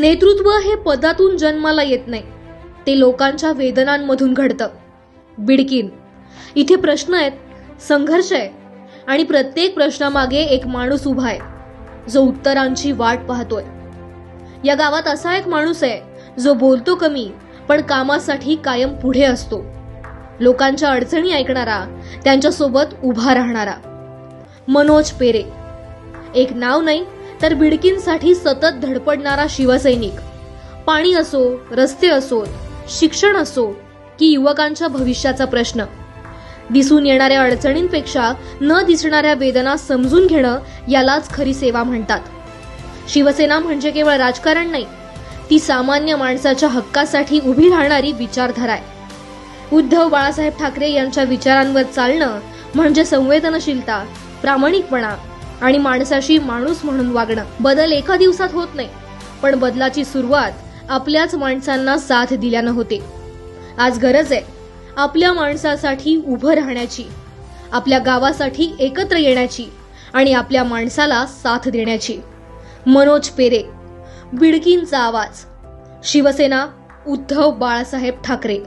नेतृत्व हे पदातून जन्माला येत नाही, ते लोकांच्या वेदनांमधून घडतं. बिडकीन. इथे प्रश्न आहेत, संघर्ष आहे आणि प्रत्येक प्रश्नामागे एक माणूस उभा आहे जो उत्तरांची वाट पाहतोय. या गावात असा एक माणूस आहे जो बोलतो कमी पण कामासाठी कायम पुढे असतो. लोकांच्या अडचणी ऐकणारा, त्यांच्यासोबत उभा राहणारा. मनोज पेरे. एक नाव नाही तर बिडकींसाठी सतत धडपडणारा शिवसैनिक. पाणी असो, रस्ते असोत, शिक्षण असो की युवकांच्या भविष्याचा प्रश्न, दिसून येणाऱ्या अडचणींपेक्षा न दिसणाऱ्या वेदना समजून घेणं यालाच खरी सेवा म्हणतात. शिवसेना म्हणजे केवळ राजकारण नाही, ती सामान्य माणसाच्या हक्कासाठी उभी राहणारी विचारधारा आहे. उद्धव बाळासाहेब ठाकरे यांच्या विचारांवर चालणं म्हणजे संवेदनशीलता, प्रामाणिकपणा आणि माणसाशी माणूस म्हणून वागणं. बदल एका दिवसात होत नाही, पण बदलाची सुरुवात आपल्याच माणसांना साथ दिल्यानं होते. आज गरज आहे आपल्या माणसासाठी उभं राहण्याची, आपल्या गावासाठी एकत्र येण्याची आणि आपल्या माणसाला साथ देण्याची. मनोज पेरे. बिडकींचा आवाज. शिवसेना, उद्धव बाळासाहेब ठाकरे.